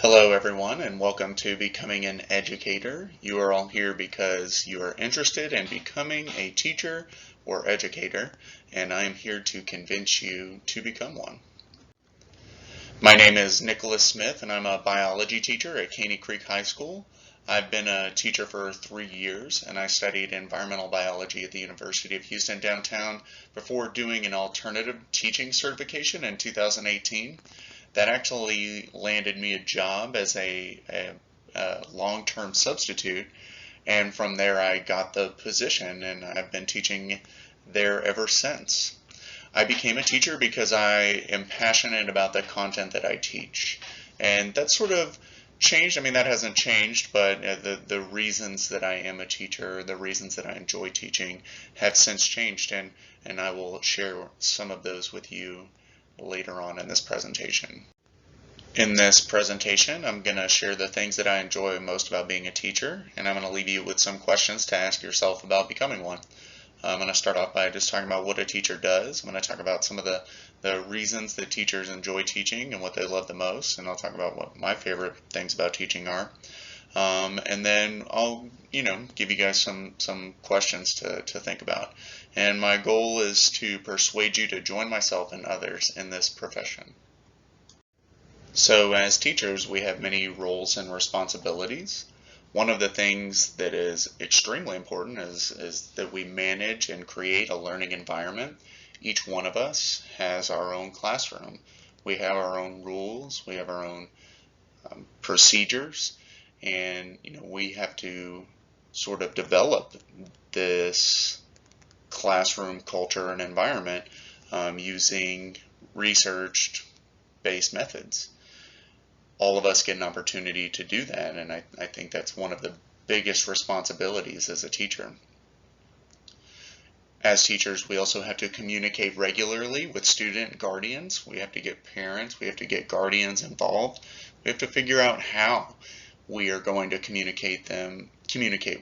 Hello everyone and welcome to Becoming an Educator. You are all here because you are interested in becoming a teacher or educator, and I am here to convince you to become one. My name is Nicholas Smith and I'm a biology teacher at Caney Creek High School. I've been a teacher for 3 years and I studied environmental biology at the University of Houston downtown before doing an alternative teaching certification in 2018. That actually landed me a job as a long-term substitute, and from there I got the position and I've been teaching there ever since. I became a teacher because I am passionate about the content that I teach, and that sort of changed. I mean, that hasn't changed, but the reasons that I am a teacher, the reasons that I enjoy teaching have since changed, and I will share some of those with you later on in this presentation. In this presentation, I'm going to share the things that I enjoy most about being a teacher, and I'm going to leave you with some questions to ask yourself about becoming one. I'm going to start off by just talking about what a teacher does. I'm going to talk about some of the reasons that teachers enjoy teaching and what they love the most, and I'll talk about what my favorite things about teaching are. And then I'll, give you guys some questions to think about. And my goal is to persuade you to join myself and others in this profession. So as teachers, we have many roles and responsibilities. One of the things that is extremely important is that we manage and create a learning environment. Each one of us has our own classroom. We have our own rules, we have our own procedures, and we have to sort of develop this classroom culture and environment using research-based methods. All of us get an opportunity to do that, and I think that's one of the biggest responsibilities as a teacher. As teachers, we also have to communicate regularly with student guardians. We have to get parents, we have to get guardians involved. We have to figure out how we are going to communicate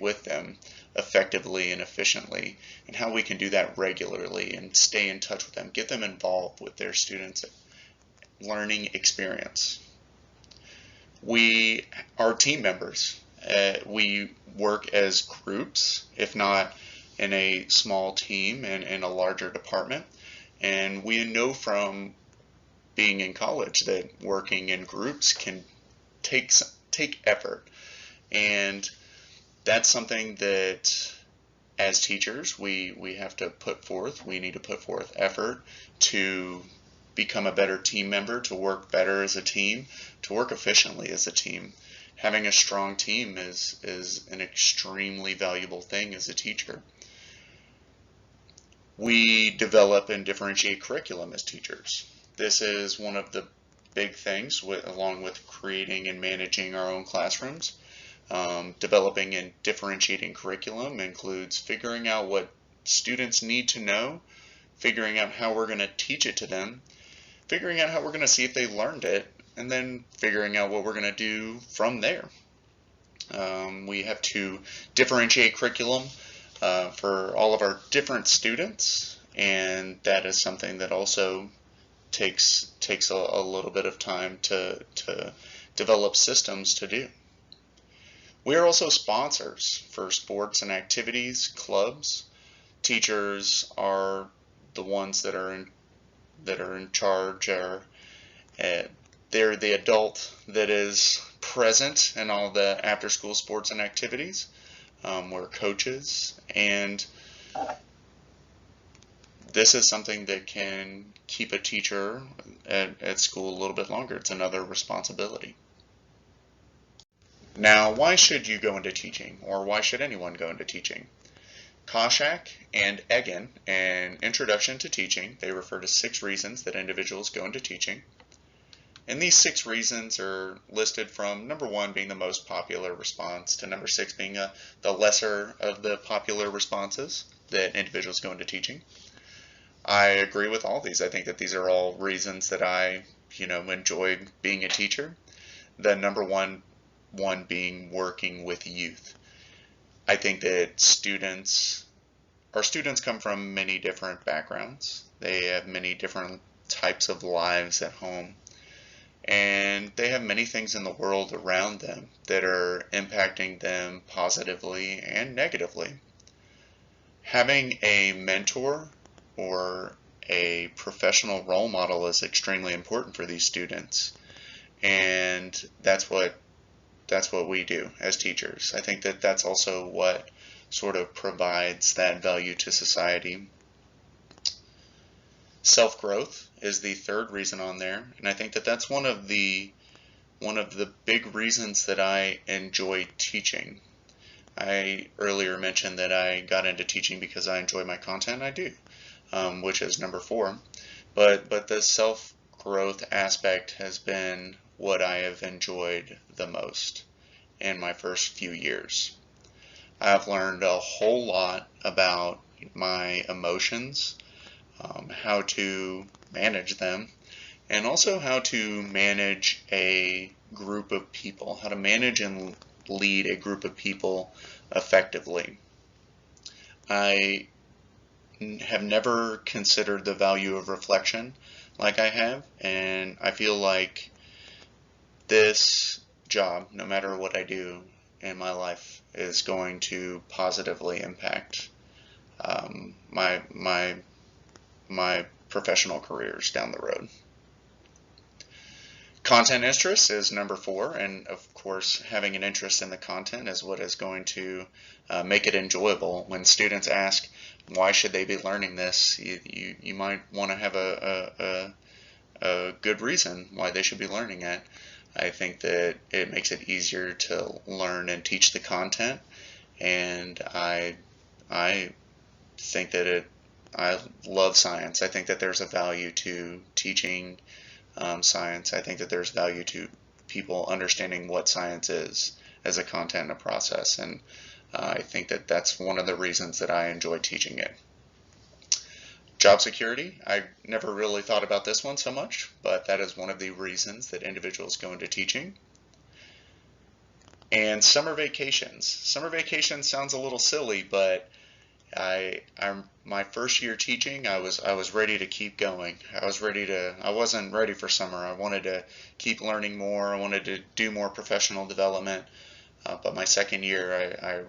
with them effectively and efficiently, and how we can do that regularly and stay in touch with them, get them involved with their students' learning experience. We are team members. We work as groups, if not in a small team and in a larger department. And we know from being in college that working in groups can take effort. And that's something that as teachers we have to put forth. We need to put forth effort to become a better team member, to work better as a team, to work efficiently as a team. Having a strong team is an extremely valuable thing as a teacher. We develop and differentiate curriculum as teachers. This is one of the big things, along with creating and managing our own classrooms. Developing and differentiating curriculum includes figuring out what students need to know, figuring out how we're going to teach it to them, figuring out how we're going to see if they learned it, and then figuring out what we're going to do from there. We have to differentiate curriculum for all of our different students, and that is something that also takes a little bit of time to develop systems to do. We are also sponsors for sports and activities, clubs. Teachers are the ones that are in charge, or they're the adult that is present in all the after-school sports and activities. We're coaches, and this is something that can keep a teacher at school a little bit longer. It's another responsibility. Now, why should you go into teaching, or why should anyone go into teaching? Koshak and Egan, in Introduction to Teaching, they refer to 6 reasons that individuals go into teaching. And these 6 reasons are listed from number 1 being the most popular response to number 6 being the lesser of the popular responses that individuals go into teaching. I agree with all these. I think that these are all reasons that I, enjoy being a teacher. The number one being working with youth. I think that our students come from many different backgrounds. They have many different types of lives at home. and they have many things in the world around them that are impacting them positively and negatively. Having a mentor or a professional role model is extremely important for these students, and that's what we do as teachers. I think that that's also what sort of provides that value to society. Self-growth is the third reason on there, and I think that that's one of the big reasons that I enjoy teaching. I earlier mentioned that I got into teaching because I enjoy my content. I do, which is number 4. But the self-growth aspect has been what I have enjoyed the most in my first few years. I've learned a whole lot about my emotions, how to manage them, and also how to manage a group of people, how to manage and lead a group of people effectively. I have never considered the value of reflection like I have, and I feel like this job, no matter what I do in my life, is going to positively impact my professional careers down the road. Content interest is number 4, and of course having an interest in the content is what is going to make it enjoyable. When students ask why should they be learning this, you might want to have a good reason why they should be learning it. I think that it makes it easier to learn and teach the content, and I think that I love science. I think that there's a value to teaching science. I think that there's value to people understanding what science is as a content and a process, and I think that that's one of the reasons that I enjoy teaching it. Job security, I never really thought about this one so much, but that is one of the reasons that individuals go into teaching. And summer vacations. Summer vacations sounds a little silly, but my first year teaching, I was ready to keep going. I wasn't ready for summer. I wanted to keep learning more. I wanted to do more professional development. But my second year, I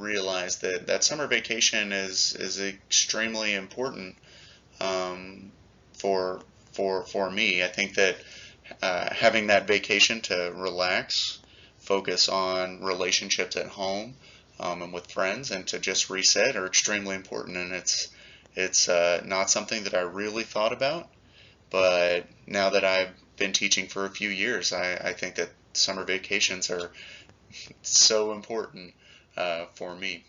realized that summer vacation is extremely important for me. I think that having that vacation to relax, focus on relationships at home, and with friends, and to just reset are extremely important. And it's not something that I really thought about, but now that I've been teaching for a few years, I think that summer vacations are so important for me.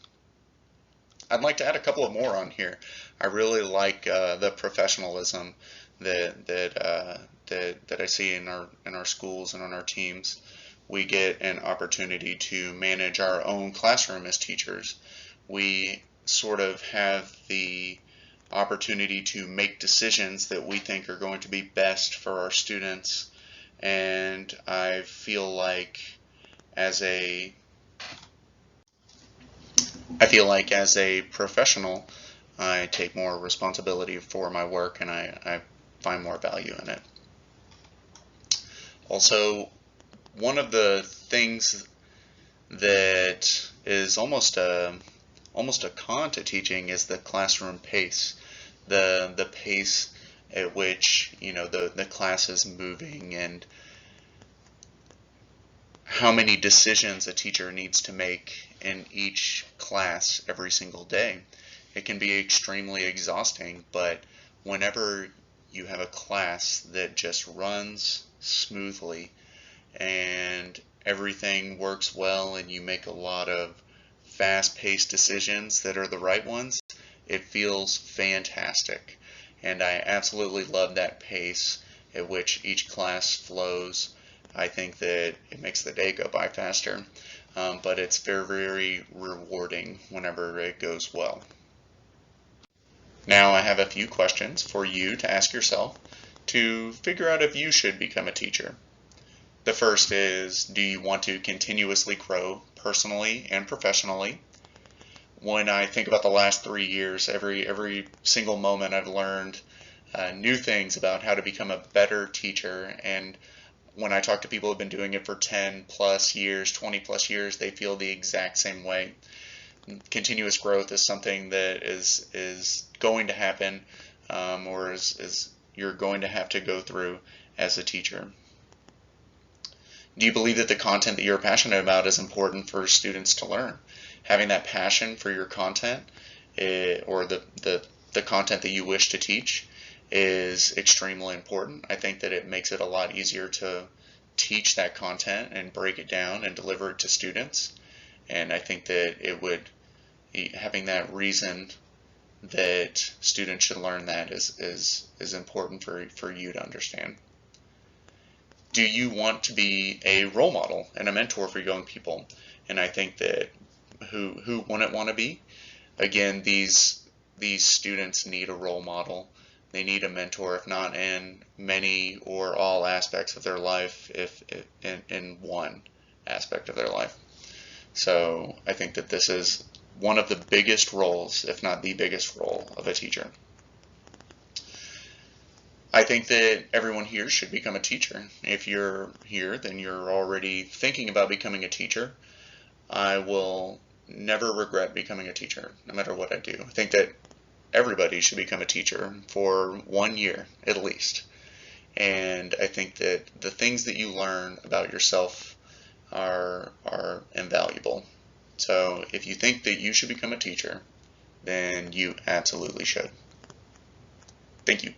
I'd like to add a couple of more on here. I really like the professionalism that I see in our schools and on our teams. We get an opportunity to manage our own classroom as teachers. We sort of have the opportunity to make decisions that we think are going to be best for our students, and I feel like as a professional, I take more responsibility for my work, and I find more value in it. Also, one of the things that is almost a con to teaching is the classroom pace, the pace at which the class is moving, and how many decisions a teacher needs to make in each class every single day. It can be extremely exhausting, but whenever you have a class that just runs smoothly and everything works well and you make a lot of fast-paced decisions that are the right ones, it feels fantastic. And I absolutely love that pace at which each class flows. I think that it makes the day go by faster, but it's very, very rewarding whenever it goes well. Now I have a few questions for you to ask yourself to figure out if you should become a teacher. The first is, do you want to continuously grow personally and professionally? When I think about the last 3 years, every single moment I've learned new things about how to become a better teacher, and when I talk to people who have been doing it for 10 plus years, 20 plus years, they feel the exact same way. Continuous growth is something that is going to happen, or is you're going to have to go through as a teacher. Do you believe that the content that you're passionate about is important for students to learn? Having that passion for your content, or the content that you wish to teach, is extremely important. I think that it makes it a lot easier to teach that content and break it down and deliver it to students. And I think that having that reason that students should learn that is important for you to understand. Do you want to be a role model and a mentor for young people? And I think that who wouldn't want to be? Again, these students need a role model. They need a mentor, if not in many or all aspects of their life, if in one aspect of their life. So I think that this is one of the biggest roles, if not the biggest role, of a teacher. I think that everyone here should become a teacher. If you're here, then you're already thinking about becoming a teacher. I will never regret becoming a teacher, no matter what I do. I think that everybody should become a teacher for 1 year at least. And I think that the things that you learn about yourself are invaluable. So if you think that you should become a teacher, then you absolutely should. Thank you.